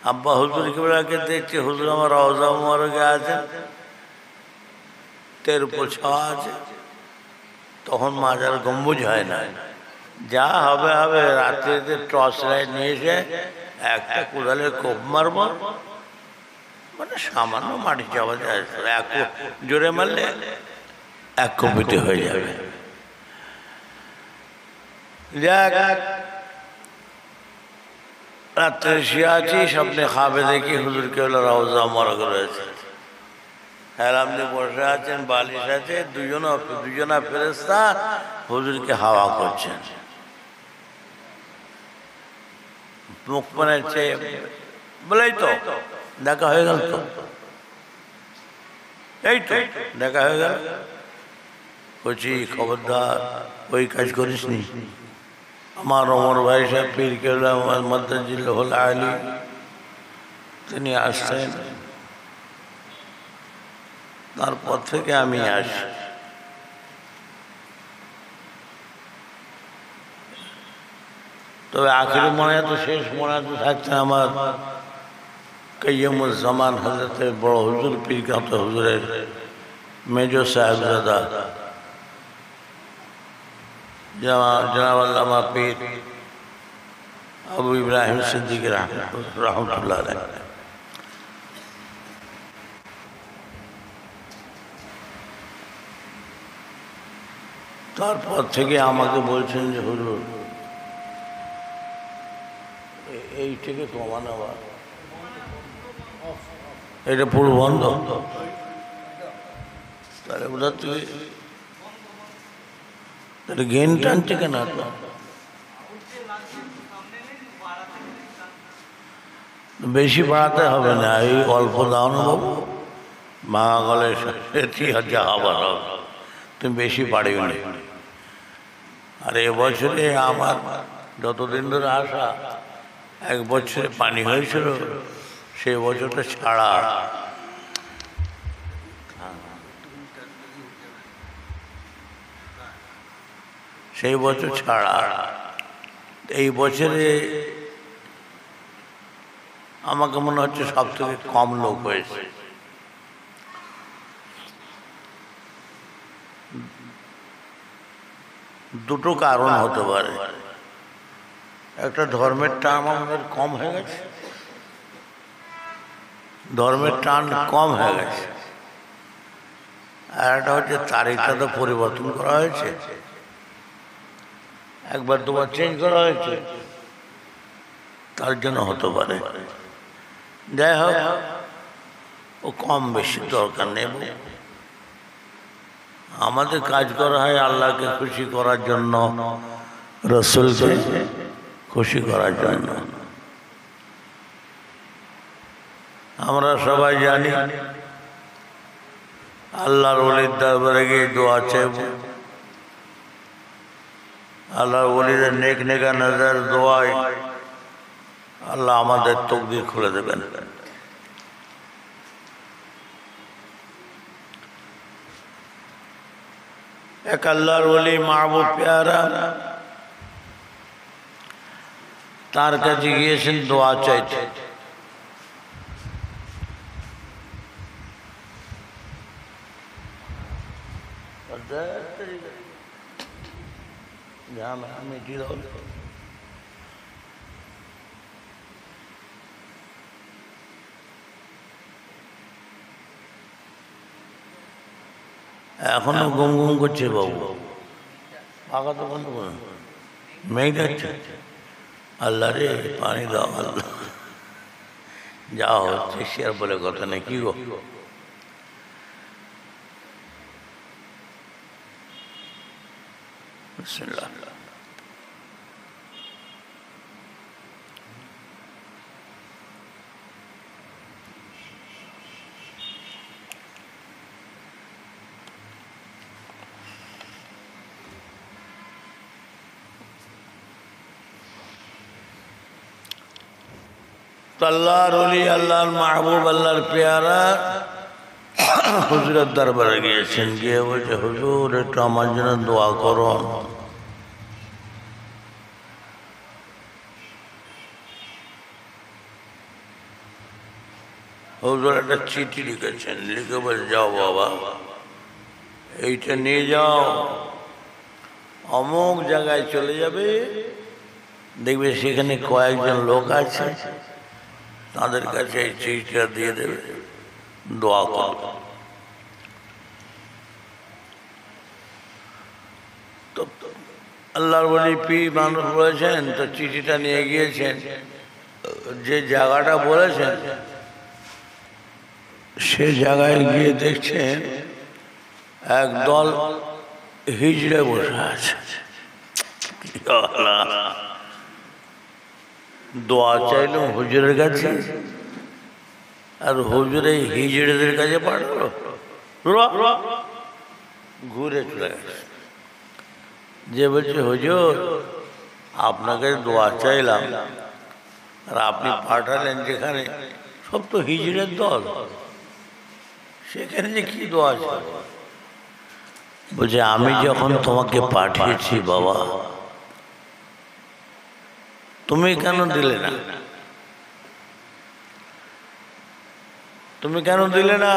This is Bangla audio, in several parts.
আব্বা হুজুর কিবলাকে দেখছি, হুজুর আমার রওজা মুবারকে আছে, তের উপর ছাওয়া আছে, তখন মাজার গম্বুজ হয় না। যা হবে হবে, রাত্রিতে টর্চ লাইট নিয়ে এসে একটা কোদালে কোপ মারব, মানে সামান্য মাটি চাপা যায়, এক জোরে মারলে এক কপিতে হয়ে যাবে। যাক, রাত্রে শুয়ে আছি, স্বপ্নে খাবে দেখি হুজুর কেবলা রওজা মুবারক রয়েছে, হেলামনি বসে আছেন, বালিশ আছে, দুজনা ফেরেশতা হুজুরকে হাওয়া করছেন। মুখ মানে বলেই তো দেখা হয়ে গেল, তো এই তো দেখা হয়ে গেল। বলছি খবরদার ওই কাজ করিস নি। আমার ওমর ভাই সাহেব পীর কেবলা মাদ্দাজিল্লাহুল আলী তিনি আসছেন, তারপর থেকে আমি আসি। তবে আখিরি মোনাজাতে, শেষ মোনাজাতে থাকতেন আমার কাইয়ুমুজ্জামান হযরতে বড় হুজুর পীর কামত হুজুরের মেজর সাহেবজাদা জনাব আল্লামা পীর আবু ইব্রাহিম সিদ্দিকী রহমতুল্লাহ আলাইহি। তারপর থেকে আমাকে বলছেন যে হুজুর এই থেকে কমানো, এটা পুরো বন্ধ, তাহলে বোঝা তুই তাহলে গেন টানছে কেন? বেশি বাড়াতে হবে না, এই অল্প দাও না বাবু, ভাঙা গলে যা হবার হবে, তুমি বেশি বাড়িও না। আর এবছরে আমার যতদিন ধরে আসা, এক বছরে পানি হয়েছিল, সেই বছরটা ছাড়া সেই বছর ছাড়া এই বছরে আমাকে মনে হচ্ছে সব থেকে কম লোক হয়েছে। দুটো কারণ হতে পারে, একটা ধর্মের টান আমাদের কম হয়ে গেছে, ধর্মের টান কম হয়ে গেছে, আর একটা হচ্ছে তারিখটা তো পরিবর্তন করা হয়েছে, একবার দুবার চেঞ্জ করা হয়েছে, তার জন্য হতে পারে। যাই হোক, ও কম বেশি দরকার নেই, আমাদের কাজ করা হয় আল্লাহকে খুশি করার জন্য, রসুলকে খুশি করার জন্য। আমরা সবাই জানি আল্লাহর ওলির দরবারে গিয়ে দোয়া চাইব, আল্লাহর ওলিদের নেক নেকা নজর দোয়ায় আল্লাহ আমাদের তকদির খুলে দেবেন। এক আল্লাহর ওলি মাহবুব পেয়ারা, তার কাছে গিয়েছেন দোয়া চাইতে। এখনো গুম গুম করছে বাবু, পাকা তো বন্ধ করুন, মেঘ যাচ্ছে। আল্লাহ রে পানি দাও আল্লাহ, যা হচ্ছে সে আর বলে কথা নেই। কি গো, বিসমিল্লাহ। আল্লাহর ওলি, আল্লাহর মাহবুব, আল্লাহর পেয়ারা হুজুরের দরবারে গিয়েছেন, গিয়ে বলছে হুজুর একটু আমার জন্য দোয়া করুন। হুজুর একটা চিঠি লিখেছেন, লিখে বলে যাও বাবা এইটা নিয়ে যাও, অমুক জায়গায় চলে যাবে, দেখবে সেখানে কয়েকজন লোক আছে, তাদের কাছে এই চিঠিটা দিয়ে দেবে, দোয়া করবে। তো আল্লাহর বলি পীর মানুষ বলেছেন, তো চিঠিটা নিয়ে গিয়েছেন, যে জায়গাটা বলেছেন সে জায়গায় গিয়ে দেখছেন একদল হিজড়ে বসে আছে। দোয়া চাইলাম হুজুরের কাছে, আর হুজুর এই হিজড়েদের কাছে পাঠালো, ঘুরে চলে গেছে। যে বলছে হুজুর আপনাকে দোয়া চাইলাম, আর আপনি পাঠালেন যেখানে, সব তো হিজড়ের দল, সেখানে যে কি দোয়া চাই? বলছে আমি যখন তোমাকে পাঠিয়েছি বাবা, তুমি কেন দিলে না? তুমি কেন দিলে না?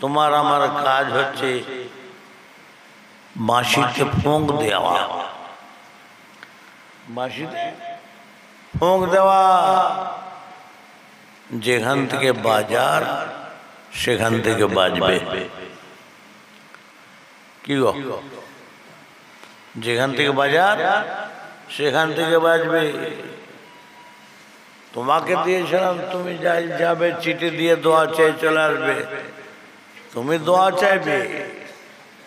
তোমার আমার কাজ হচ্ছে বাঁশিতে ফোঁক দেওয়া, বাঁশিতে ফোঁক দেওয়া, যেখান থেকে বাজার সেখান থেকে বাজবে। কি গো, যেখান থেকে বাজার সেখান থেকে বাজবে। তোমাকে দিয়েছিলাম, তুমি যাই যাবে চিঠি দিয়ে দোয়া চাই চলে আসবে, তুমি দোয়া চাইবে,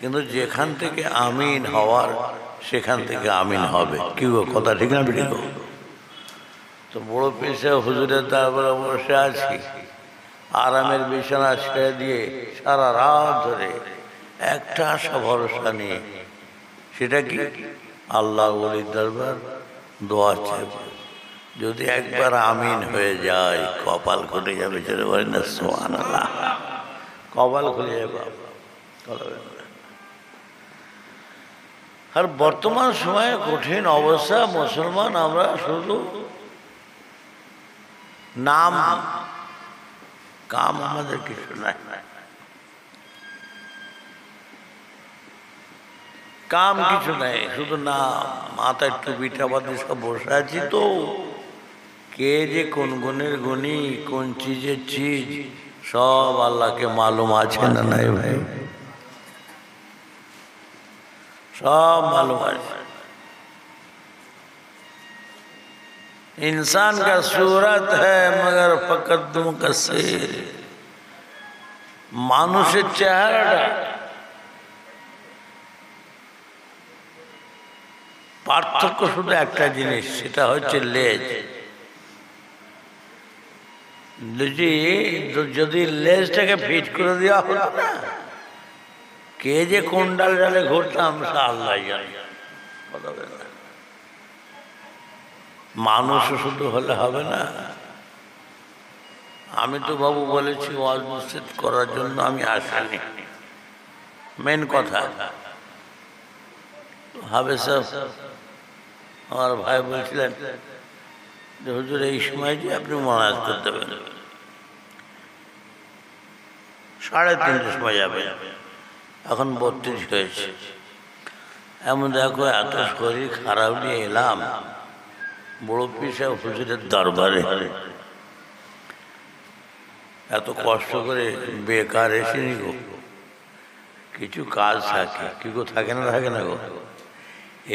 কিন্তু যেখান থেকে আমিন হওয়ার সেখান থেকে আমিন হবে। কি গো, কথা ঠিক না বেটি গো? তো বড় পেশা হুজুরের তারপরে বসে আছি, আরামের বিছানা ছেড়ে দিয়ে সারা রাত ধরে একটা আশা ভরসা নিয়ে, সেটা কি আল্লাহ ওলির দরবার দোয়া চাইব, যদি একবার আমিন হয়ে যায় কপাল খুলে যাবে। চলে বলেন না সুবহানাল্লাহ, কপাল খুলে যাবে। আর বর্তমান সময়ে কঠিন অবস্থা, মুসলমান আমরা শুধু নাম, কাম আমাদের কিছু নাই, কাম কিছু নাই, শুধু নাম, মাথায় টুপিটা বাদে সব বসে আছি। তো কে যে কোন গুণের গুণী, কোন চিজের চিজ, সব আল্লাহকে মালুম আছে না নাই ভাই? सब मालूम है। इंसान का सूरत है मगर फकत तुम का शेर, মানুষের চেহারাটা পার্থক্য শুধু একটা জিনিস, সেটা হচ্ছে লেজ। যদি লেজটাকে ফিট করে দেওয়া হতো না, কে যে কোন ডাল ডালে ঘুরতাম সে আল্লাহ জানে। মানুষ শুধু হলে হবে না। আমি তো বাবু বলেছি ওয়াজ মসজিদ করার জন্য আমি আসিনি, মেন কথা হবে সব। আমার ভাই বলছিলেন যে হুজুর এই সময় যে আপনি মোনাজাত করতে পারেন, 3:30 সময় যাবে, এখন 32 হয়েছে। এমন দেখো এত শরীর খারাপ নিয়ে এলাম বড় পিসা হুজুরের দরবারে, এত কষ্ট করে বেকার এসেনি গো, কিছু কাজ থাকে। কি গো, থাকে না? থাকে না গো?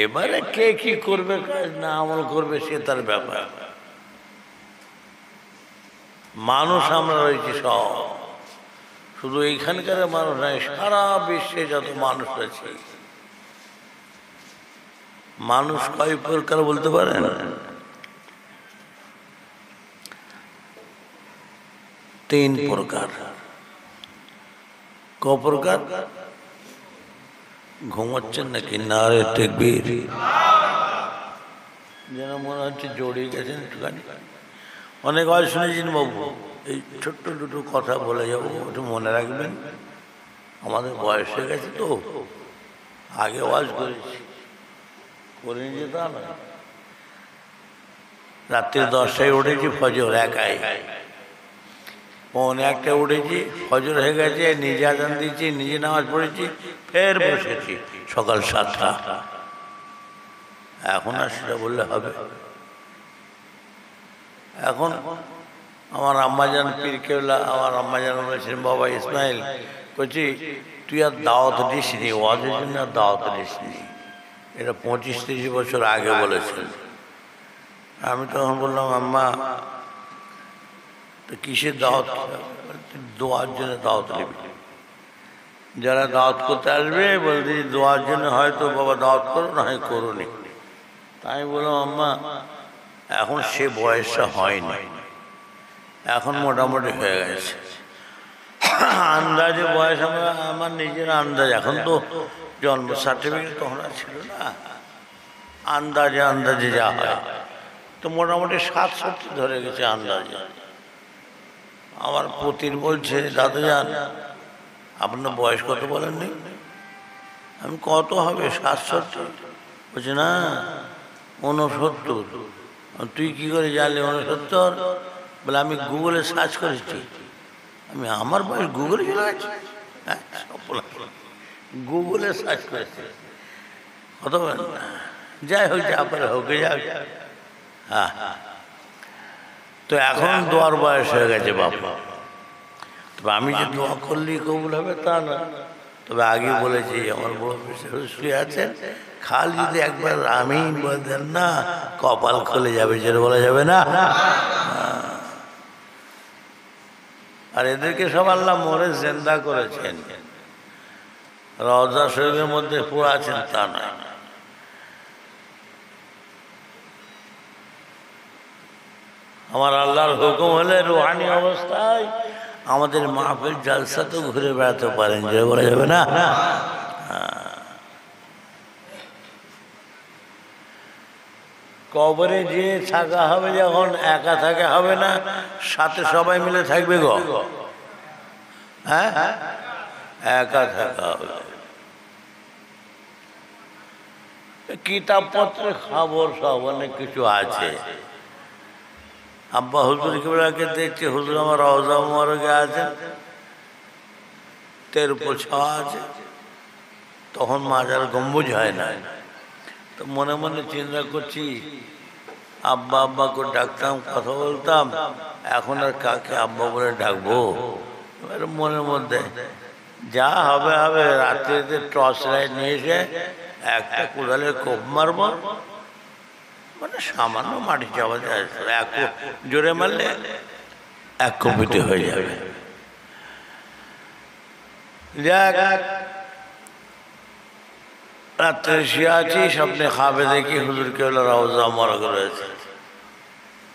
এবারে কে কি করবে, কাজ না আমল করবে সে তার ব্যাপার। মানুষ আমরা রয়েছি সব, শুধু এইখানকার মানুষ নয়, সারা বিশ্বে যত মানুষ আছে। মানুষ কয় প্রকার বলতে পারেন? 3 প্রকার। ক প্রকার? ঘুমাচ্ছেন নাকি? নারে তাকবীর, যেন মনে হচ্ছে জড়িয়ে গেছেন একটুখানি। অনেক আওয়াজ শুনেছেন বাবু, এই ছোট্ট দুটো কথা বলে যাবো, একটু মনে রাখবেন। আমাদের বয়স হয়ে গেছে তো, আগে আওয়াজ করেছি, করে নিয়ে যেতাম। রাত্রি 10টায় উঠেছি, ফজর একাই। 1:45 উঠেছি, ফজর হয়ে গেছে, নিজে আজান দিয়েছি, নিজে নামাজ পড়েছি, ফের বসেছি সকাল 7টা। এখন আর সেটা বললে হবে? এখন আমার আম্মাজান পীর কেবলা, আমার আম্মাজান বলেছেন, বাবা ইসমাইল বলছি তুই আর দাওয়াত দিস নি, ওয়াজের জন্য আর দাওয়াত দিস নি। এটা 25-30 বছর আগে বলেছেন। আমি তখন বললাম, আম্মা তো কিসের দাওয়াত? দোয়ার জন্য দাওয়াত নেবে। যারা দাওয়াত করতে আসবে বলতে দোয়ার জন্য হয়তো বাবা দাওয়াত করো, না হয় করো নি। তাই বললাম, আম্মা এখন সে বয়সটা হয়নি, এখন মোটামুটি হয়ে গেছে। আন্দাজে বয়স আমার নিজের আন্দাজ, এখন তো জন্ম সার্টিফিকেট তখন আর ছিল না, আন্দাজে আন্দাজে যা হয়, তো মোটামুটি 67 ধরে গেছে আন্দাজে। আমার পুতির বলছে, দাদাজান আপনার বয়স কত বলেননি? আমি কত হবে? 67। বলছে না 69। তুই কি করে জানলি 69? বলে আমি গুগলে সার্চ করেছি। আমি আমার বয়স গুগলে চলে গেছে? হ্যাঁ, গুগলে সার্চ করেছি। কত যাই হোক, যা পারে হোক, যাক। হ্যাঁ, তো এখন দোয়ার বয়স হয়ে গেছে বাবা। তবে আমি যে দোয়া করলেই কবুল হবে তা না। তবে আগে বলেছি, আমার বড় শুয়ে আছেন, খাল যদি একবার আমি বলেন না, কপাল খুলে যাবে, যেটা বলা যাবে না। আর এদেরকে সব আল্লাহ মরে জিন্দা করেছেন, রওজা শরীফের মধ্যে পুরো আছেন তা না। আমার আল্লাহর হুকুম হলে রুহানি অবস্থায় আমাদের মাহফিল জালসা তো ঘুরে বেড়াতে পারেন, যে বলা যাবে না। কবরে যে থাকা হবে, যখন একা থাকা হবে না, সাথে সবাই মিলে থাকবে গো। হ্যাঁ, একা থাকা হবে। কিতাবপত্রে খবর সব অনেক কিছু আছে। আব্বা হুজুর কেবলাকে দেখছি, হুজুর আমার রওজা মুবারকে আছেন, তের উপর ছাওয়া আছে, তখন মাজার গম্বুজ হয় না। তো মনে মনে চিন্তা করছি, আব্বা আব্বা করে ডাকতাম, কথা বলতাম, এখন আর কাকে আব্বা বলে ডাকবো? এবার মনের মধ্যে যা হবে হবে, রাত্রিতে টর্চ লাইট নিয়ে এসে একটা কোদালের কোপ মারব, মানে সামান্য মাটি চাপা যায়, এক জোরে মারলে 1 কপিতে হয়ে যাবে। যাক, রাত্রে শুয়ে আছি, স্বপ্নে খাবে দেখি হুজুর কেবলা রওজা মুবারক রয়েছে,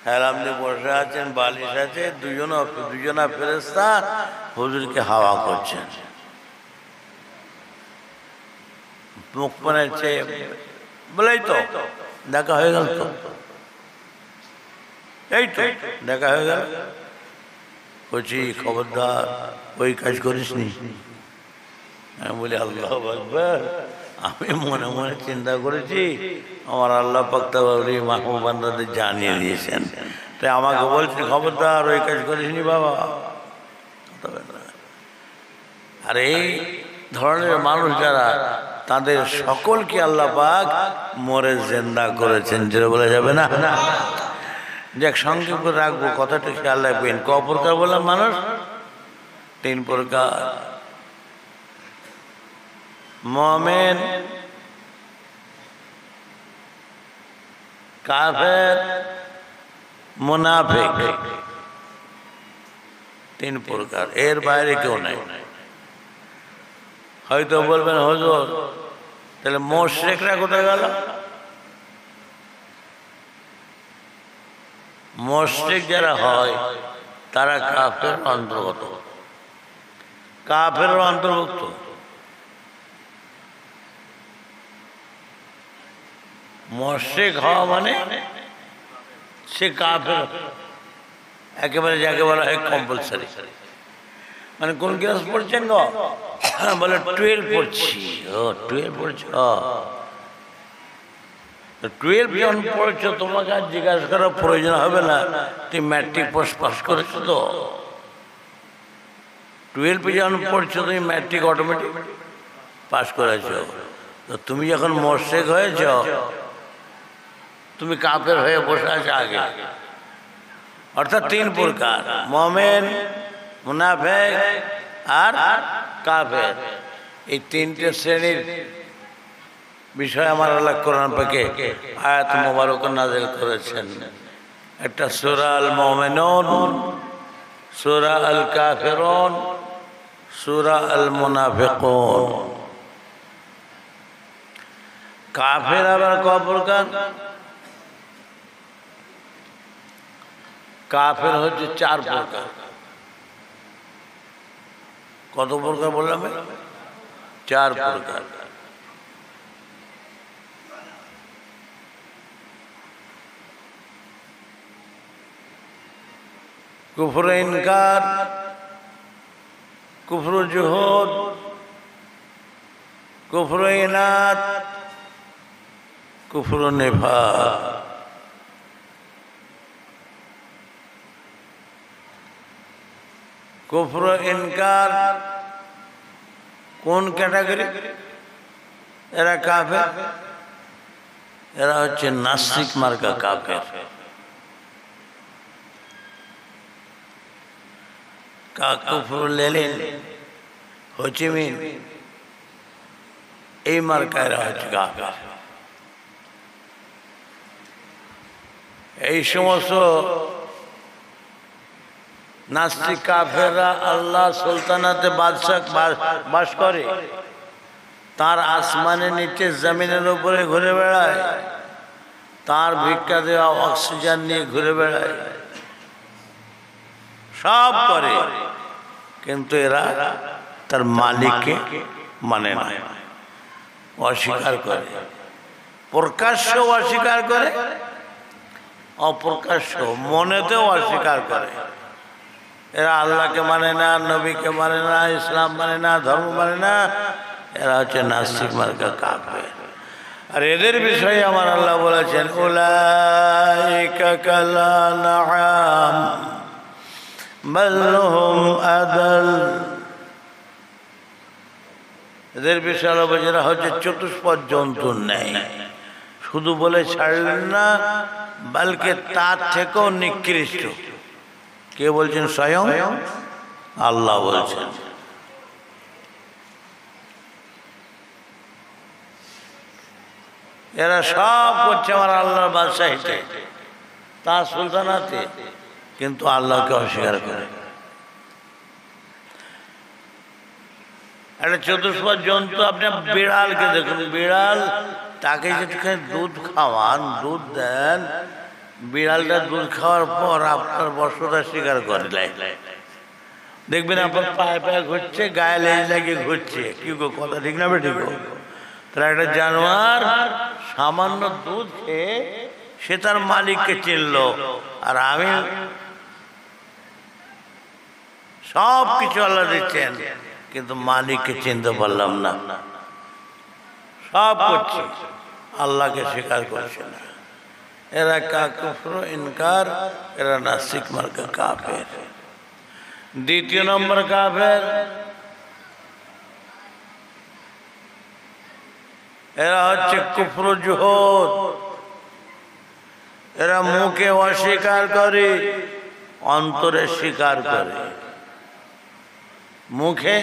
হেলাম দিয়ে বসে আছেন, বালিশ আছে, দুজনা ফেরেশতা হুজুরকে হাওয়া করছেন। মুখ মানে চেয়ে বলেই তো দেখা হয়ে গেল, তো এই তো দেখা হয়ে গেল। বলছি খবরদার ওই কাজ করিস নি। আমি বলি আল্লাহু আকবার, আমি মনে মনে চিন্তা করেছি, আমার আল্লাহ পাক তাআলা মাহবুব বান্দাদের জানিয়ে দিয়েছেন, তাই আমাকে বলছি খবরদার ওই কাজ করিস নি বাবা। আর এই ধরনের মানুষ যারা, তাদের সকলকে আল্লাহ পাক মরে জিন্দা করেছেন, যেটা বলা যাবে না। যাক, সংক্ষেপ করে রাখবো, কথাটা খেয়াল রাখবেন। ক প্রকার বললাম মানুষ? 3 প্রকার। মুমিন, কাফের, মুনাফিক, 3 প্রকার, এর বাইরে কেউ নাই। হয়তো বলবেন হুজুর তাহলে মুশরিকরা কোথায় গেল? মুশরিক যারা হয় তারা কাফের অন্তর্গত, কাফের অন্তর্ভুক্ত। মুশরিক হওয়া মানে সে কাফের, একেবারে যাকে বলা হয় কম্পালসারি। মানে কোন ক্লাস পড়ছেন গো? বলে 12 পড়ছি। ও 12 পড়ছ, 12 জন পড়েছো, তোমাকে আর জিজ্ঞাসা করার প্রয়োজন হবে না তুমি ম্যাট্রিক পাস করেছো তো। 12 জন পড়ছো তুমি ম্যাট্রিক অটোমেটিক পাস করেছো। তো তুমি যখন মোর্শেক হয়েছ তুমি কাফের হয়ে বসে আছো আগে। অর্থাৎ 3 প্রকার, মুমিন, মুনাফিক আর কাফের। এই 3টে শ্রেণীর বিষয় আমার আল্লাহ কোরআন পাকে আয়াত মোবারক নাযিল করেছেন। একটা সূরা আল মুমিনুন, সূরা আল কাফিরুন, সূরা আল মুনাফিকুন। কাফের আবার কয় প্রকার? কাফের হচ্ছে 4 প্রকার। কত প্রকার বললাম? 4 প্রকার। কুফর ইনকার, কুফর জুহুদ, কুফর ইনাদ, কুফর নিফাক। কুফর ইনকার কোন ক্যাটাগরি? এরা কাফের, এরা হচ্ছে নাস্তিক মার্কা কাফের। কুফর লেনিন, হোচিমিন, এই মার্কা এরা হচ্ছে কাফের। এই সমস্ত নাস্তিক কাফেররা আল্লাহ সুলতানাতে বাস করে, তার আসমানের নিচে জমিনের উপরে ঘুরে বেড়ায়, তার ভিক্ষা দেওয়া অক্সিজেন নিয়ে ঘুরে বেড়ায়, সব করে, কিন্তু এরা তার মালিককে মানে না, অস্বীকার করে। প্রকাশ্য অস্বীকার করে, অপ্রকাশ্য মনেতেও অস্বীকার করে। এরা আল্লাহকে মানে না, নবীকে মানে না, ইসলাম মানে না, ধর্ম মানে না। এরা হচ্ছে নাস্তিক মার্কা কাফের। আর এদের বিষয়ে আমার আল্লাহ বলেছেন, উলাইকা কালানআম বাল হুম আদাল। এদের বিষয়ে আল্লাহ বলেছেন এরা হচ্ছে চতুষ্পদ জন্তুর ন্যায়। শুধু বলে ছাড়লেন না, বলকে তার থেকেও নিকৃষ্ট। কে বলছেন? স্বয়ং আল্লাহ বলছেন। এরা সব করছে আমার আল্লাহর বাদশাহিতে, তার সুলতানাতে, কিন্তু আল্লাহকে অস্বীকার করে। একটা চতুষ্পদ জন্তু, আপনি বিড়ালকে দেখুন, বিড়াল তাকে যেখানে দুধ খাওয়ান, দুধ দেন, বিড়ালটা দুধ খাওয়ার পর আপনার বর্ষটা স্বীকার করে দেয়। দেখবেন আপনার পায়ে পায়ে ঘুরছে, গায়ে লেজ লাগিয়ে ঘুরছে। কি গো, কথা ঠিক না? ঠিক। তারা একটা জানোয়ার সামান্য দুধ খেয়ে সে তার মালিককে চিনল, আর আমি সব কিছু আল্লাহ দিচ্ছেন কিন্তু মালিককে চিনতে পারলাম না। সব করছি, আল্লাহকে স্বীকার করছে না। এরা কুফর ইনকার, এরা নাস্তিক মার্কা কাফের। দ্বিতীয় নম্বর কাফের, এরা হচ্ছে কুফর জুহুদ। এরা মুখে অস্বীকার করে, অন্তরে স্বীকার করে। মুখে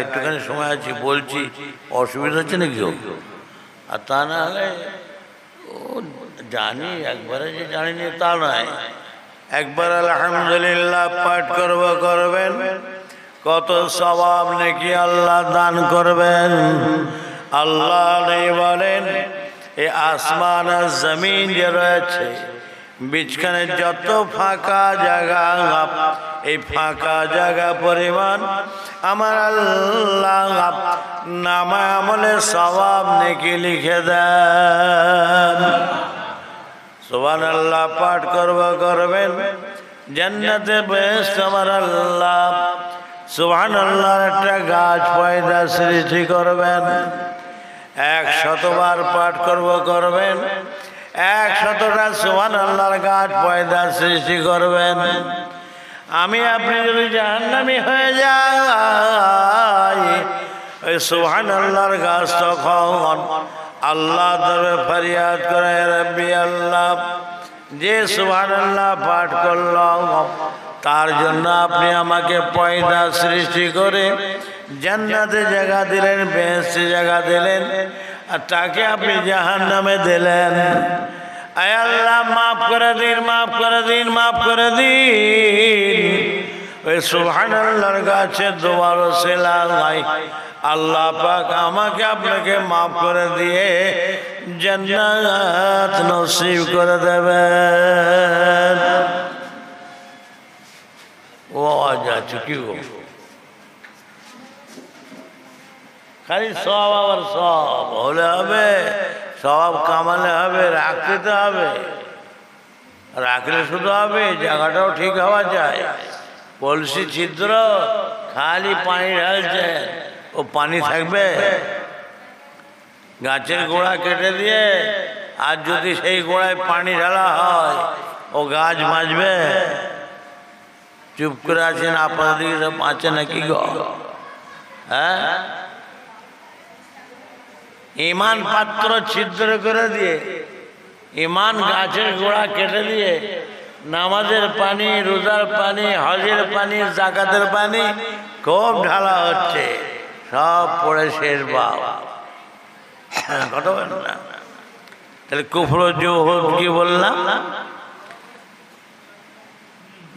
একটুখানি সময় আছে বলছি, অসুবিধা হচ্ছে নাকি? আর তা না হলে ও জানি, একবারে যে জানিনি তা নয়। একবার আলহামদুলিল্লাহ পাঠ করবেন, কত সওয়াব নাকি আল্লাহ দান করবেন। আল্লাহ নেই বলেন, এই আসমান আর জমিন যে রয়েছে, বিছখানে যত ফাঁকা জায়গা, এই ফাঁকা জায়গা পরিমাণ আমার আল্লাহ নামায় আমলে সওয়াব নেকি লিখে দেন। সুবহানাল্লাহ পাঠ করবেন, জান্নাতে বেহেশত আমার আল্লাহ সুবহানাল্লাহ একটা গাছ পয়দা সৃষ্টি করবেন। 100বার পাঠ করবেন, 100টা সুবহানাল্লাহর গাছ পয়দা সৃষ্টি করবেন। আমি আপনি যদি জাহান্নামী হয়ে যাই, ওই সুবহানাল্লাহর গাছ তখন আল্লাহ দরবারে ফরিয়াদ করে, রব্বি আল্লাহ, যে সুবহানাল্লাহ পাঠ করলাম তার জন্য আপনি আমাকে পয়দা সৃষ্টি করে জান্নাতে জায়গা দিলেন, বেহেশতে জায়গা দিলেন, আর তাকে আপনি জাহান্নামে দিলেন। আয় আল্লাহ, মাফ করে দিন, মাফ করে দিন, মাফ করে দিন। ওই সুবহানাল্লাহর গাছে দোয়ার ওসিলা নাই আল্লাহ পাক আমাকে আপনাকে মাফ করে দিয়ে জান্নাত নসিব করে দেবেন। ও আজ আছে কি গো, খালি সব আবার সব হলে হবে, সব কামালে হবে, রাখতে তো হবে, রাখলে শুধু হবে, জায়গাটাও ঠিক হওয়া যায়। কলসি ছিদ্র, খালি পানি ঢালছে, ও পানি থাকবে? গাছের গোড়া কেটে দিয়ে আর যদি সেই গোড়ায় পানি ঢালা হয়, ও গাছ বাঁচবে? চুপ করে আছেন, আপনাদের দিকে সব বাঁচে নাকি গো? হ্যাঁ, ইমান পাত্র ছিদ্র করে দিয়ে, ইমান গাছের গোড়া কেটে দিয়ে নামাজের পানি, রোজার পানি, হজের পানি, যাকাতের পানি খুব ঢালা হচ্ছে, সব পড়ে শেষ বাপ। কথা বলেন না? তাহলে কুফর জুহুদ কি বললাম?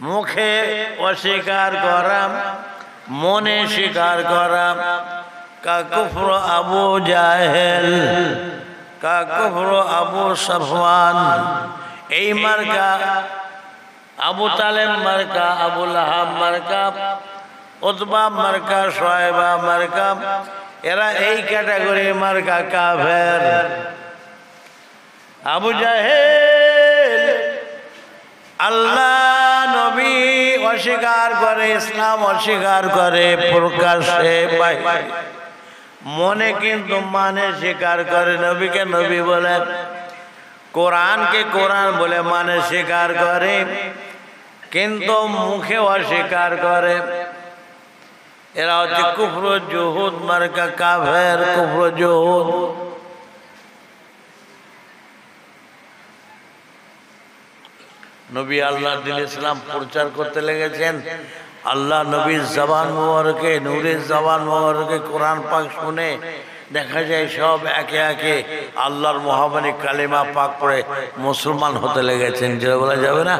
মুখে অস্বীকার করা, মনে স্বীকার করা। কা কুফর আবু জাহেল, কা কুফর আবু সফওয়ান, এই মার্কা আবু তালেব মার্কা, আবু লাহাব মার্কা, উতবা মার্কা, শুআয়বা মার্কা, এরা এই ক্যাটাগরি মার্কা কাফের। আবু জাহেল আল্লাহ নবী অস্বীকার করে, ইসলাম অস্বীকার করে প্রকাশ্যে, মনে কিন্তু মানে স্বীকার করে, নবীকে নবী বলে, কোরআনকে কোরআন বলে মানে স্বীকার করে, কিন্তু মুখে অস্বীকার করে। এরা হচ্ছে কুফর জুহুদ মার্কা কাফের, কুফর জুহুদ। নবী আল্লাহ দিন ইসলাম প্রচার করতে লেগেছেন। আল্লাহ নবীর জবান মোবারকে, নূরের জবান মোবারকে কোরআন পাক শুনে দেখা যায় সব একে একে আল্লাহর মহাবানী কালিমা পাক পড়ে মুসলমান হতে লেগেছেন। যেটা বলা যাবে না?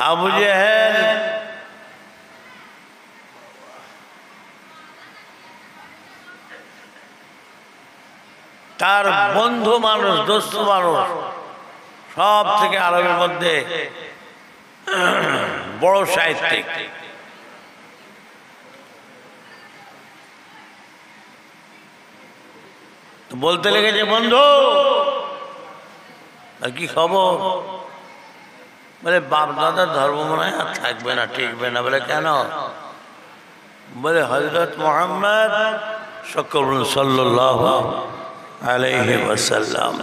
আবু জেহেল তার বন্ধু মানুষ, দোস্ত মানুষ, সব থেকে আরবের মধ্যে বড় সাহিত্যিক। বলতে লেগেছে, বন্ধু আর কি খবর? বলে বাপ দাদার ধর্ম মনে হয় আর থাকবে না, টিকবে না। বলে কেন? বলে হযরত মুহাম্মদ সাল্লাল্লাহু আলাইহি ওয়াসাল্লাম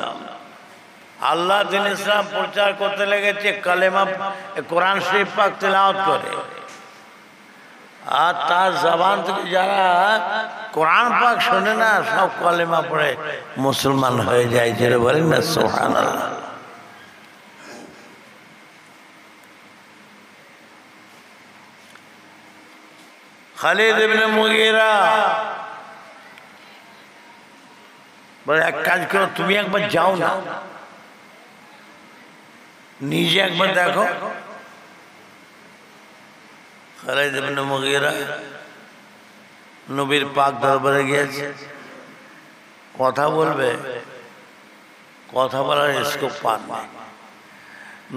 আল্লাহ দিন ইসলাম প্রচার করতে লেগেছে, কালেমা কোরআন শরীফ পাক তেলাওয়াত করে, আর তার জবান থেকে যারা কোরআন পাক শোনে না, সব কালেমা পড়ে মুসলমান হয়ে যায়। যেটা বলেন না সুবহানাল্লাহ। খালিদ ইবনে মুগীরা বলে, এক কাজ করো, তুমি একবার যাও না, নিজে একবার দেখো। খালিদ ইবনে মুগীরা নবীর পাক দরবারে গিয়েছে, কথা বলবে, কথা বলার স্কোপ পান না।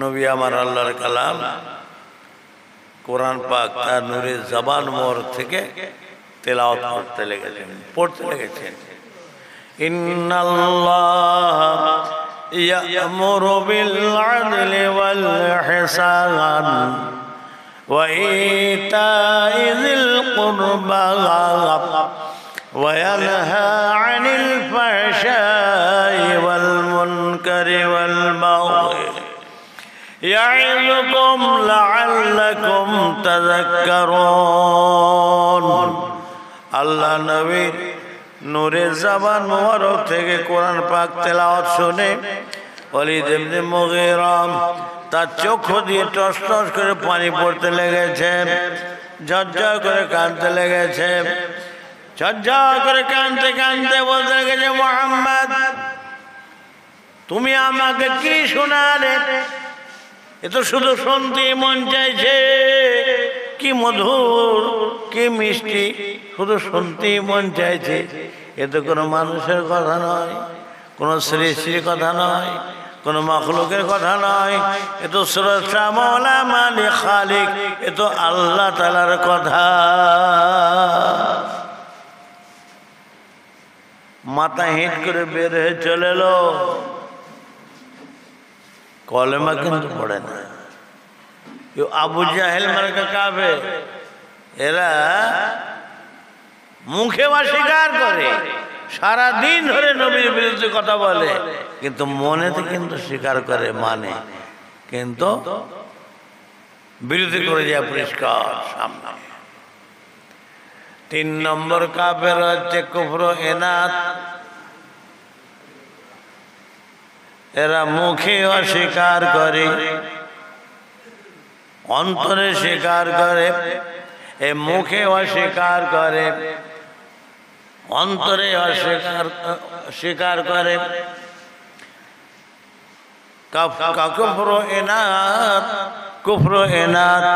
নবী আমার আল্লাহর কালাম কোরআন পাক তার নূরের জবান মোর থেকে তেলাওয়াত করতে লেগেছেন, পড়তে লেগেছেন। ইন্নাল্লাহ يأمر بالعدل والإحسان وإيتاء ذي القربى وينهى عن الفحشاء والمنكر والبغي يعظكم لعلكم تذكرون আল্লাহ নবী নূরে জবান মোবারক থেকে কোরআন পাক তেলাওয়াত শুনে ওয়ালিদ ইবনে মুগীরা তার চক্ষু দিয়ে টস টস করে পানি পড়তে লেগেছে, ঝরঝর করে কাঁদতে লেগেছে, ঝরঝর করে কাঁদতে কাঁদতে বলতে লেগেছে, মুহাম্মদ তুমি আমাকে কি শোনালে? এ তো শুধু শুনতে মন চাইছে, কি মধুর কি মিষ্টি, শুধু শুনতেই মন চাইছে। এ তো কোনো মানুষের কথা নয়, কোনো সৃষ্টির কথা নয়, কোনো মাখলুকের কথা নয়, এ তো স্রষ্টা মওলা মালিক খালিক, এ তো আল্লাহ তাআলার কথা। মাথা হিট করে বের হয়ে চলে এলো, কলেমা কিন্তু পড়ে না। আবু জাহেল মার্কা কাফের, এরা মুখে অস্বীকার করে, সারা দিন ধরে নবীর বিরুদ্ধে কথা বলে, কিন্তু মনেতে কিন্তু স্বীকার করে, মানে কিন্তু বিরোধী করে যায় পরিষ্কার সামনে। 3 নম্বর কাফের হচ্ছে কুফর ইনাত। এরা মুখে অস্বীকার করে, অন্তরে স্বীকার করে। এ মুখে অস্বীকার করে, অন্তরে স্বীকার করে। কুফর ইনাত, কুফর ইনাত,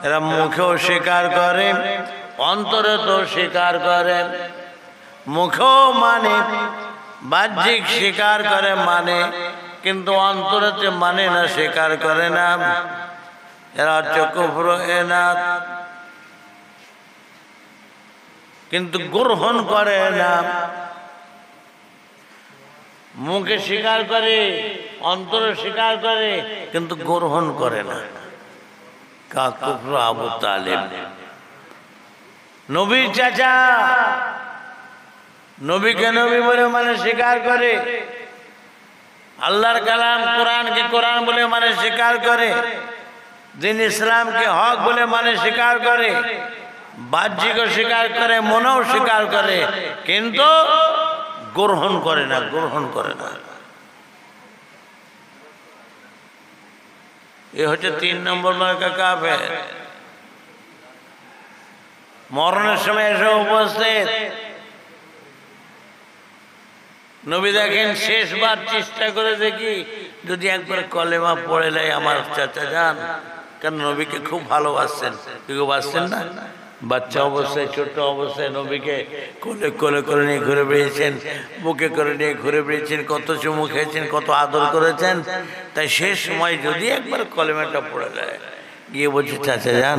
এরা মুখেও স্বীকার করে, অন্তরে তো স্বীকার করে। মুখেও মানে বাহ্যিক স্বীকার করে, মানে কিন্তু অন্তরেতে মানে না, স্বীকার করে না। এরা হচ্ছে কুফর ইনাত, কিন্তু গ্রহণ করে না। মুখে স্বীকার করে, অন্তরে স্বীকার করে, কিন্তু গ্রহণ করে না। কুফর আবু তালেব, নবীর চাচা, নবীকে নবী বলে মানে স্বীকার করে, আল্লাহর কালাম কোরআনকে কোরআন বলে মানে স্বীকার করে, দিন ইসলামকে হক বলে মানে স্বীকার করে, বাহ্যিকও স্বীকার করে, মনেও স্বীকার করে, কিন্তু গ্রহণ করে না, গ্রহণ করে না। এ হচ্ছে 3 নম্বর মার্কা কাফের। মরণের সময় এসে উপস্থিত নবী দেখেন, শেষবার চেষ্টা করে দেখি যদি একবার কলেমা পড়ে নেয় আমার চাচা যান, কারণ নবীকে খুব ভালোবাসছেন। কেউ বাসছেন না, বাচ্চা অবস্থায় ছোট্ট অবস্থায় নবীকে কোলে কোলে করে নিয়ে ঘুরে বেরিয়েছেন, বুকে করে নিয়ে ঘুরে বেরিয়েছেন, কত চুমু খেয়েছেন, কত আদর করেছেন। তাই শেষ সময় যদি একবার কলেমাটা পড়ে দেয়, গিয়ে বলছে চাচা যান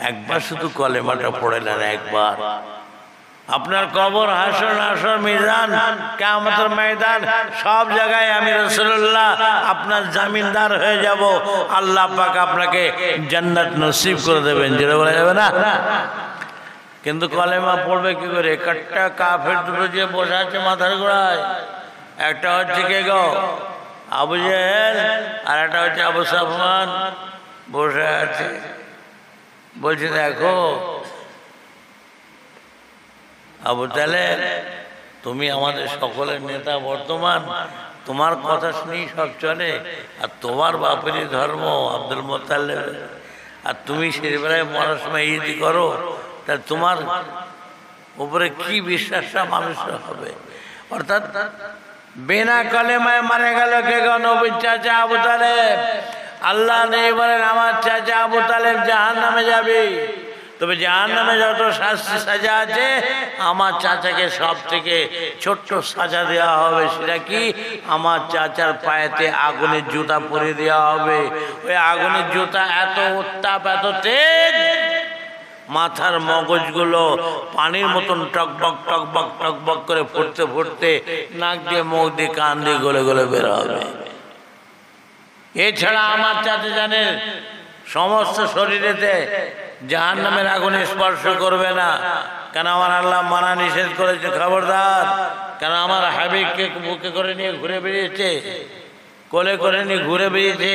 একবার শুধু কলেমাটা পড়ে নেন, একবার। আপনার কবর, হাসর নাসর মিজান কিয়ামতের ময়দান সব জায়গায় আমি রাসূলুল্লাহ আপনার জামিনদার হয়ে যাব। আল্লাহ পাক আপনাকে জান্নাত নসিব করে দেবেন, যেটা বলা যাবে না। কিন্তু কলেমা পড়বে কি করে? একটা কাফের দুটো যে বসে আছে মাথার গোড়ায়, একটা হচ্ছে কে গো? আবু জেহেল, আর একটা হচ্ছে আবু সুফিয়ান বসে আছে। বলছে দেখো আবু তালেব, তুমি আমাদের সকলের নেতা, বর্তমান তোমার কথা শুনেই সব চলে, আর তোমার বাপেরই ধর্ম আব্দুল মুত্তালিব, আর তুমি সেই বেলায় মরার সময় ঈদ করো, তা তোমার উপরে কি বিশ্বাসটা মানুষের হবে? অর্থাৎ বিনা কলেমায় মারা গেল কে গো? নবীর চাচা আবু তালেব। আল্লাহ নেই বলেন আমার চাচা আবু তালেব জাহান্নামে যাবে, তবে জাহান্নামে যত শাস্তি সাজা আছে আমার চাচাকে সব থেকে ছোট্ট সাজা দেওয়া হবে। সেটা কি? আমার চাচার পায়েতে আগুনের জুতা পরিয়ে দেওয়া হবে। ওই আগুনের জুতা এত উত্তাপ, এত তেজ, মাথার মগজগুলো পানির মতন টকবক টকবক টকবক করে ফুটতে ফুটতে নাক দিয়ে মুখ দিয়ে কান দিয়ে গলে গলে বের হবে। এছাড়া আমার চাচা জানেন সমস্ত শরীরেতে জাহান্নামের আগুন স্পর্শ করবে না। কেন আমার আল্লাহ মানা নিষেধ করেছে, খবরদার। কেন আমার হাবিবকে বুকে করে নিয়ে ঘুরে বেরিয়েছে, কোলে করে নিয়ে ঘুরে বেরিয়েছে।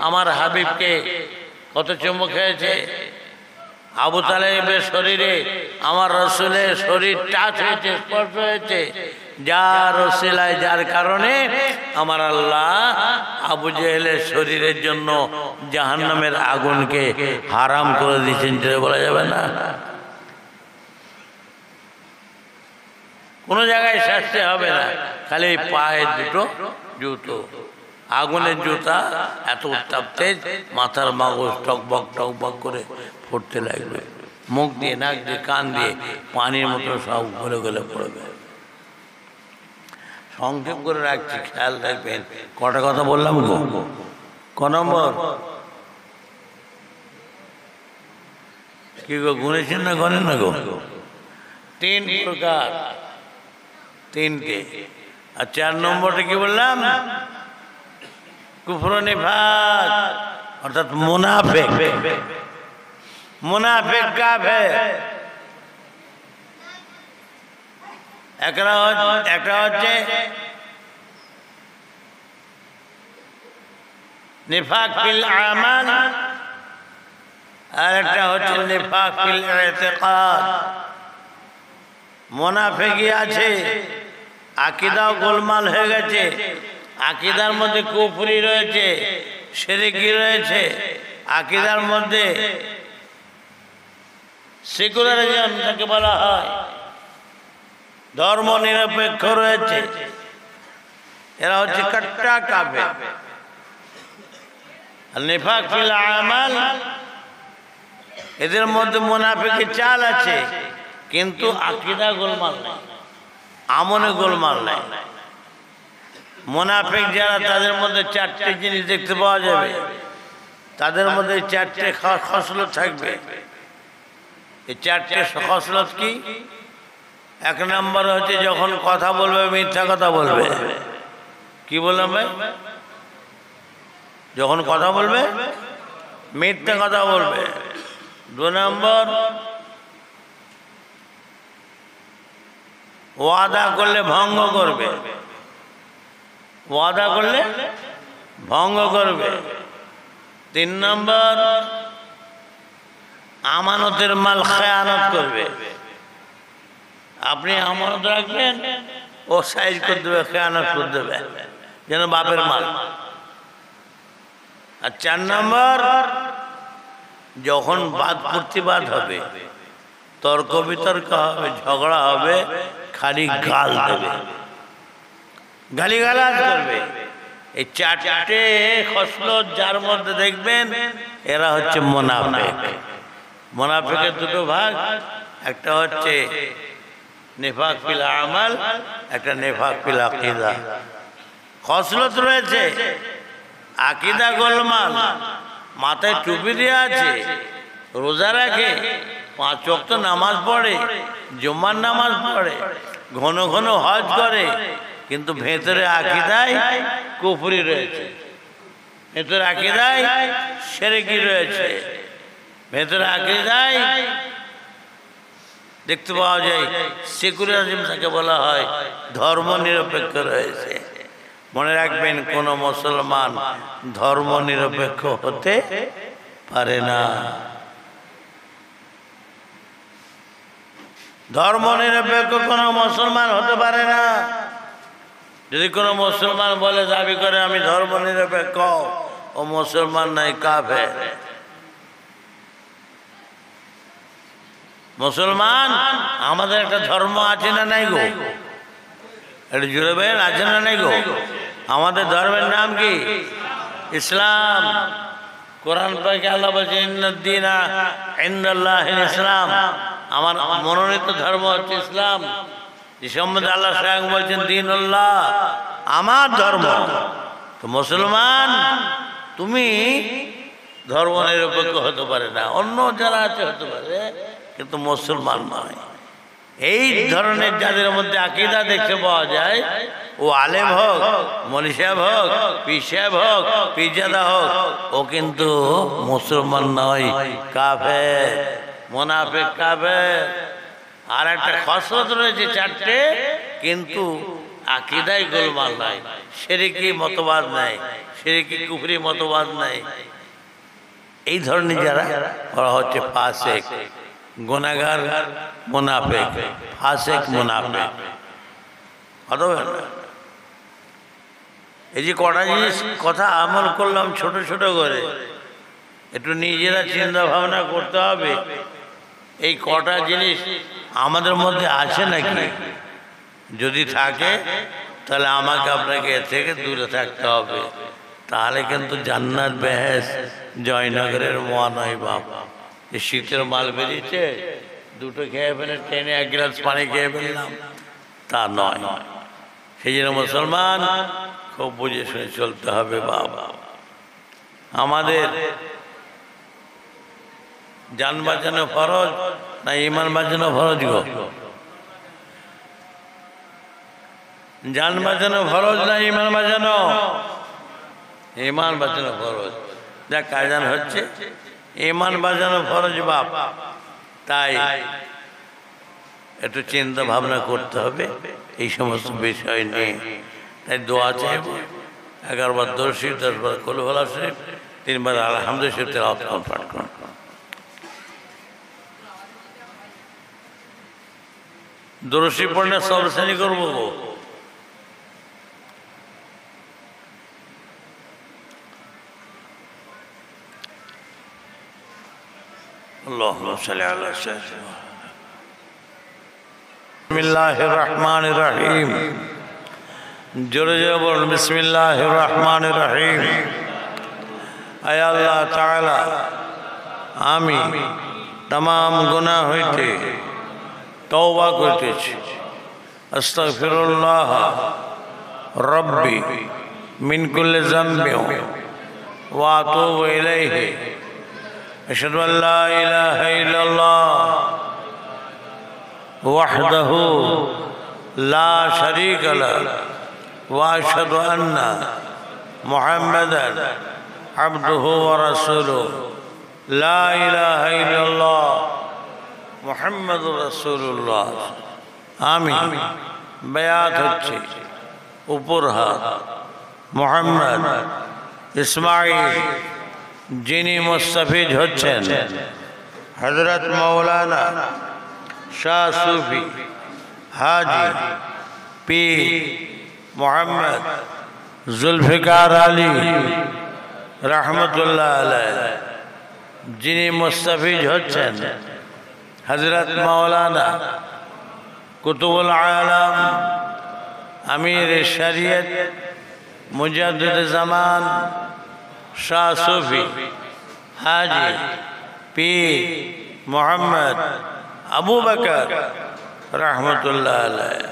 আমার হাবিবকে কত চুমু খেয়েছে। আবু তালেবের শরীরে আমার রসুলের শরীর টাচ হয়েছে, স্পর্শ হয়েছে, যার ওসিলায় যার কারণে আমার আল্লাহ আবু জেহেলের শরীরের জন্য জাহান্নামের আগুনকে হারাম করে দিয়েছেন। যেটা বলা যাবে না। কোনো জায়গায় শাস্তি হবে না, খালি পায়ে দুটো জুতো, আগুনের জুতা, এত উত্তাপ তেজ, মাথার মগজ টকবক টকবক করে ফুটতে লাগবে, মুখ দিয়ে নাক দিয়ে কান দিয়ে পানির মতো সব গলে গলে পড়বে। সংক্ষেপ করে রাখছি, খেয়াল রাখবেন। কটা কথা বললাম গো? ক নম্বর? কি গো, গুনেছেন না গনেন না গো? 3 প্রকার, 3টে। আর 4 নম্বরটা কি বললাম? কুফর নিফাক, অর্থাৎ মুনাফিক। মুনাফিক কাফের। একটা হচ্ছে নিফাক ফিল আমাল, আর একটা হচ্ছে নিফাক ফিল ইতিকাদ। মুনাফিকই আছে, আকীদাও গোলমাল হয়ে গেছে, আকীদার মধ্যে কুফরি রয়েছে, শিরকি রয়েছে, আকীদার মধ্যে সেকুলারিজম যাকে বলা হয়, ধর্ম নিরপেক্ষ রয়েছে। এরা হচ্ছে কাট্টা কাফের। আর নিফাক ফিল আমাল, এদের মধ্যে মুনাফিকের চাল আছে, কিন্তু আকীদা গোলমাল নাই, আমলে গোলমাল নাই। মুনাফিক যারা, তাদের মধ্যে 4টে জিনিস দেখতে পাওয়া যাবে। তাদের মধ্যে 4টে খসলত থাকবে। এই 4টে খসলত কি? 1 নম্বর হচ্ছে যখন কথা বলবে মিথ্যা কথা বলবে। কি বললাম ভাই? যখন কথা বলবে মিথ্যা কথা বলবে। 2 নম্বর, ওয়াদা করলে ভঙ্গ করবে। ওয়াদা করলে ভঙ্গ করবে। 3 নম্বর, আমানতের মাল খেয়ানত করবে। আপনি আমানত রাখবেন, ও সাইজ করে দেবে, খেয়ানত করে দেবে, যেন বাপের মাল। আর 4 নম্বর, যখন বাদ প্রতিবাদ হবে, তর্ক বিতর্ক হবে, ঝগড়া হবে, খালি গাল দেবে, গালিগালাজ করবে। এই 4টে খসলত যার মধ্যে দেখবেন, এরা হচ্ছে মুনাফিক। মুনাফিকের 2টো ভাগ, একটা হচ্ছে নিফাক ফিল আমাল, একটা নিফাক ফিল আকীদা। খসলত রয়েছে, আকীদা গোলমাল, মাথায় টুপি দিয়ে আছে, রোজা রাখে, 5 ওয়াক্ত নামাজ পড়ে, জুমার নামাজ পড়ে, ঘন ঘন হজ করে, কিন্তু ভেতরে আকীদায় কুফরি রয়েছে, ভেতরে আকীদায় শিরকি রয়েছে, ভেতরে আকীদায় দেখতে পাওয়া যায় সেকুলারিজম যাকে বলা হয়, ধর্ম নিরপেক্ষ রয়েছে। মনে রাখবেন, কোন মুসলমান ধর্ম নিরপেক্ষ হতে পারে না। ধর্ম নিরপেক্ষ কোন মুসলমান হতে পারে না। যদি কোনো মুসলমান বলে, দাবি করে আমি ধর্ম নিরপেক্ষ, ও মুসলমান নাই, কাফের। মুসলমান আমাদের একটা ধর্ম আছে না নাই গো? এটা জুড়ে বেন আছে না নাই গো? আমাদের ধর্মের নাম কি? ইসলাম। কোরআন পাকে আল্লাহ বলছে, ইন্নাদ-দীনা ইনদাল্লাহিল ইসলাম। আমার মনোনীত ধর্ম হচ্ছে ইসলাম। যে সম্বন্ধে আল্লাহ স্বয়ং বলছেন, দীনুল্লাহ, আমার ধর্ম। তো মুসলমান, তুমি ধর্ম নিরপেক্ষ হতে পারে না, অন্য যারা আছে হতে পারে, কিন্তু মুসলমান নয়। এই ধরনের যাদের মধ্যে আকীদা দেখতে পাওয়া যায়, ও আলেম হোক, মৌলভী সাহেব হোক, পীর সাহেব হোক, পীরজাদা হোক, ও কিন্তু মুসলমান নয়, কাফের, মুনাফিক, কাফের। আর একটা খসরত রয়েছে চারটে, কিন্তু আকীদায় গোলমাল নাই, শিরকি মতবাদ নাই, শিরকি কুফরি মতবাদ নাই। এই ধরনের যারা, ওরা হচ্ছে ফাসিক, গুনাহগার, মুনাফিক, ফাসিক, মুনাফিক। এই যে কটা জিনিস কথা আমল করলাম ছোট ছোট করে, একটু নিজেরা চিন্তা ভাবনা করতে হবে, এই কটা জিনিস আমাদের মধ্যে আছে নাকি? যদি থাকে তাহলে আমাকে আপনাকে এর থেকে দূরে থাকতে হবে, তাহলে কিন্তু জান্নাত বেহেশ জয়নগরের মোয়া নয় বাপ। এই শীতের মাল বেরিয়েছে, দুটো খেয়ে ফেলে ট্রেনে এক গ্লাস পানি খেয়ে ফেললাম, তা নয়। সেই জন্য মুসলমান খুব বুঝে শুনে চলতে হবে বাবা। আমাদের জান বাঁচানো ফরজ না ঈমান বাঁচানো ফরজ গো? জান বাঁচানো ফরজ না ঈমান বাঁচানো? ঈমান বাঁচানো ফরজ। যা কায়দান হচ্ছে ঈমান বাঁচানো ফরজ বাপ। তাই একটু চিন্তা ভাবনা করতে হবে এই সমস্ত বিষয় নিয়ে। তাই দোয়া চাইব, 11 বার দরুদ শরীফ, 10 বার কুল হুয়াল্লাহু শরীফ, 3 বার আলহামদুলিল্লাহ শরীফ তেলাওয়াত পাঠ করুন। দরুদ শরীফ পড়লে সব শ্রেণী করবো। আল্লাহুম্মা সাল্লি আলা সাইয়্যিদিনা বিসমিল্লাহির রহমানির রহিম। জোরে জোরে বলুন বিসমিল্লাহির রহমানির রহিম। আয় আল্লাহ তাআলা, আমি तमाम গুনাহ হইতে তওবা করতেছি। আস্তাগফিরুল্লাহ রব্বি মিন কুল্লি যামবিন ওয়া আতুবু ইলাইহি। আশহাদু আল লা ইলাহা ইল্লাল্লাহ ওয়াহদাহু লা শারীকা লাহু ওয়া আশহাদু আন্না মুহাম্মাদান আবদুহু ওয়া রাসূলুহু। লা ইলাহা ইল্লাল্লাহ মুহাম্মাদুর রাসূলুল্লাহ। আমি বায়াত হচ্ছি উপর হাত মুহাম্মদ ইসমাঈল, যিনি মুস্তাফিজ হচ্ছেন হযরত মাওলানা শাহ সুফি হাজি পীর মোহাম্মদ জুলফিকার আলী রহমতুল্লাহ আলাইহি, যিনি মুস্তাফিজ হচ্ছেন হযরত মাওলানা কুতুবুল আলম আমির শরিয়ত মুজাদ্দিদ জামান শাহ সুফি হাজি পীর মোহাম্মদ আবু বকর রহমতুল্লাহ আলাইহি।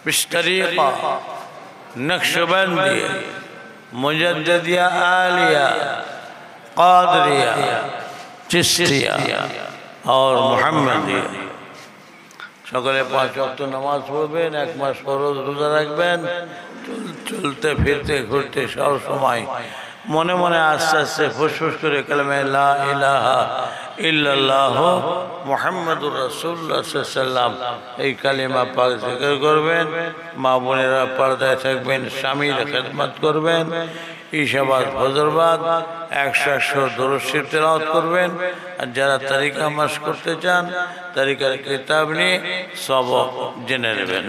বিশতরিকা नक्शबंदी, मुजद्दिदिया, आलिया, कादरिया, चिश्तिया और मुहम्मदिया। সকলে 5 ওয়াক্ত নামাজ পড়বেন, 1 মাস ফরজ রোজা রাখবেন। চলতে ফিরতে ঘুরতে সব সময় মনে মনে আস্তে আস্তে ফুসফুস করে কালেমা লা ইলাহা ইল্লাল্লাহ মুহাম্মাদুর রাসূলুল্লাহ সাল্লাল্লাহু আলাইহি ওয়াসাল্লাম এই কালেমা পাক জিকির করবেন। মা বোনেরা পর্দায় থাকবেন, স্বামীর খেদমত করবেন। ঈশাবাদ, ফজরবাদ 100 দরুদ শরীফ তেলাওয়াত করবেন। আর যারা তরিকা মাস করতে চান, তরিকার কিতাব নিয়ে সব জেনে নেবেন।